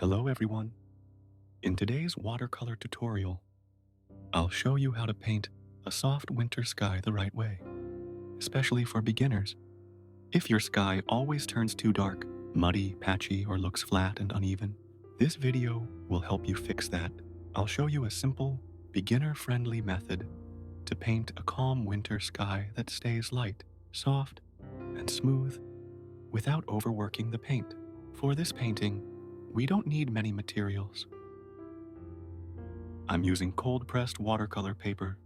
Hello everyone. In today's watercolor tutorial, I'll show you how to paint a soft winter sky the right way, especially for beginners. If your sky always turns too dark, muddy, patchy, or looks flat and uneven, this video will help you fix that. I'll show you a simple, beginner-friendly method to paint a calm winter sky that stays light, soft, and smooth without overworking the paint. For this painting, we don't need many materials. I'm using cold-pressed watercolor paper.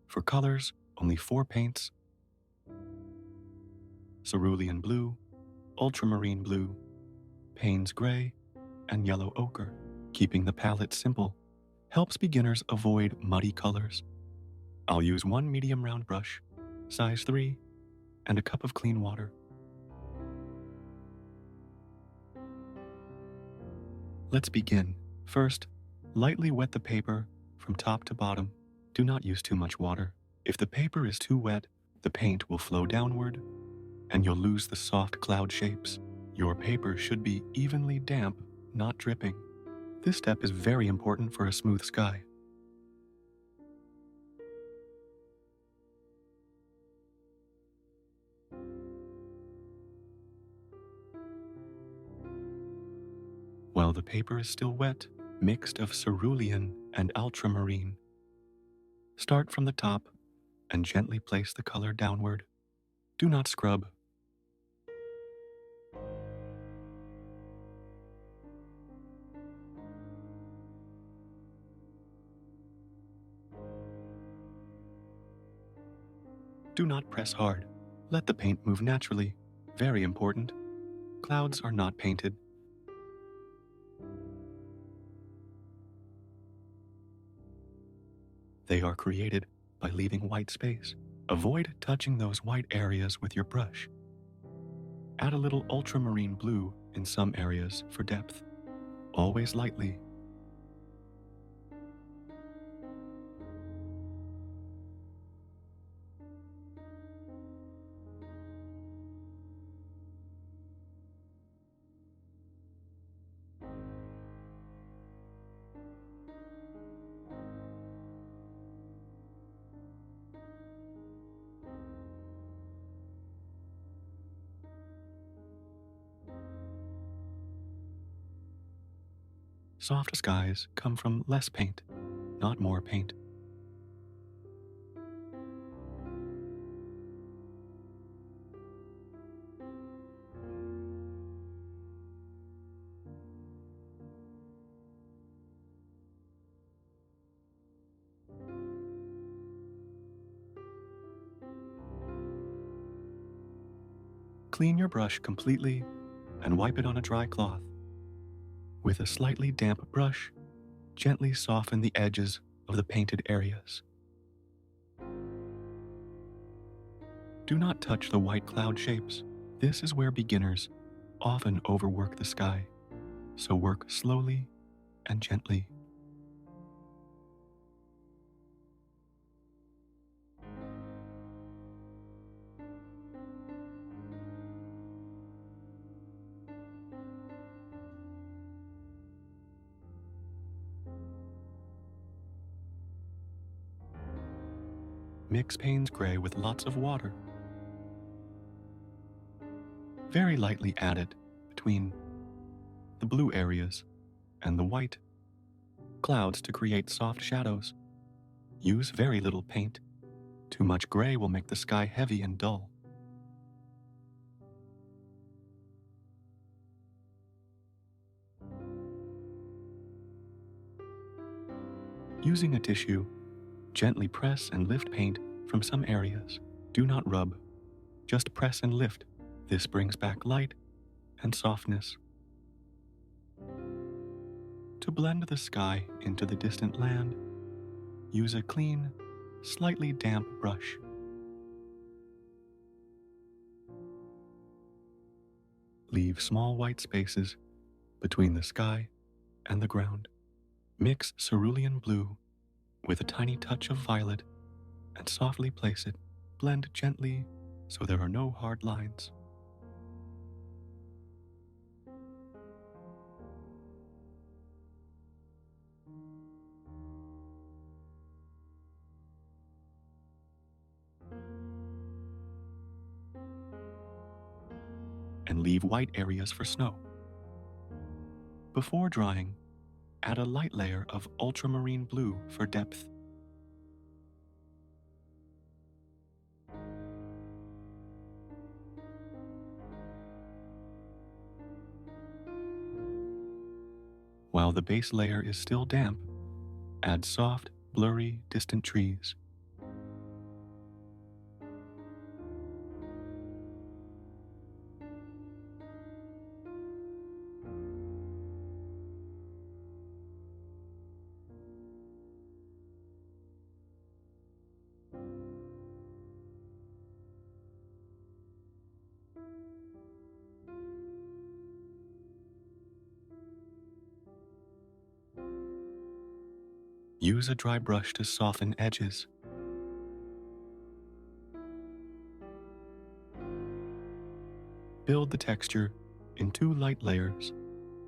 For colors, only 4 paints: Cerulean Blue, Ultramarine Blue, Payne's Gray, and Yellow Ochre. Keeping the palette simple helps beginners avoid muddy colors. I'll use 1 medium round brush, size 3, and a cup of clean water. Let's begin. First, lightly wet the paper from top to bottom. Do not use too much water. If the paper is too wet, the paint will flow downward and you'll lose the soft cloud shapes. Your paper should be evenly damp, not dripping. This step is very important for a smooth sky. While the paper is still wet, mixed of cerulean and ultramarine, start from the top and gently place the color downward. Do not scrub. Do not press hard. Let the paint move naturally. Very important. Clouds are not painted. They are created by leaving white space. Avoid touching those white areas with your brush. Add a little ultramarine blue in some areas for depth. Always lightly. Soft skies come from less paint, not more paint. Clean your brush completely and wipe it on a dry cloth. With a slightly damp brush, gently soften the edges of the painted areas. Do not touch the white cloud shapes. This is where beginners often overwork the sky, so work slowly and gently. Mix Payne's Gray with lots of water. Very lightly add it between the blue areas and the white clouds to create soft shadows. Use very little paint. Too much gray will make the sky heavy and dull. Using a tissue, gently press and lift paint from some areas. Do not rub, just press and lift. This brings back light and softness. To blend the sky into the distant land, use a clean, slightly damp brush. Leave small white spaces between the sky and the ground. Mix cerulean blue with a tiny touch of violet and softly place it. Blend gently so there are no hard lines. leave white areas for snow. Before drying, add a light layer of ultramarine blue for depth. While the base layer is still damp, add soft, blurry, distant trees. Use a dry brush to soften edges. Build the texture in 2 light layers,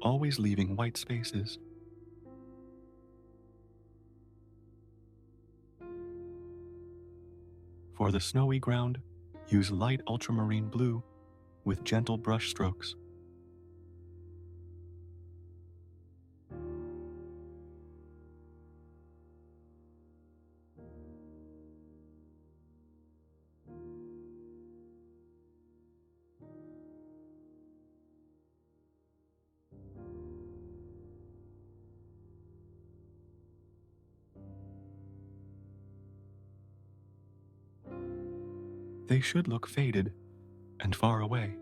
always leaving white spaces. For the snowy ground, use light ultramarine blue with gentle brush strokes. They should look faded and far away.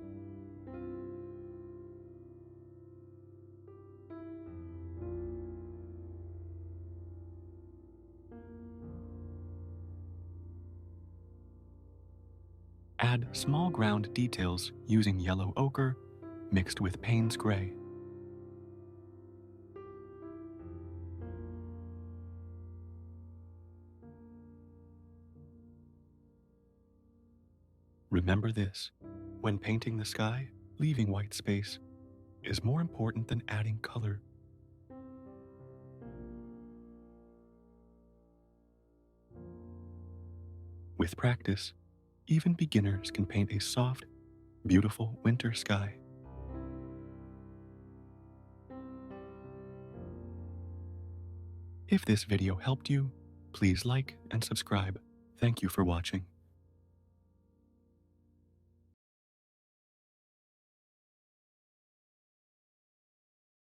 Add small ground details using yellow ochre mixed with Payne's gray. Remember this: when painting the sky, leaving white space is more important than adding color. With practice, even beginners can paint a soft, beautiful winter sky. If this video helped you, please like and subscribe. Thank you for watching.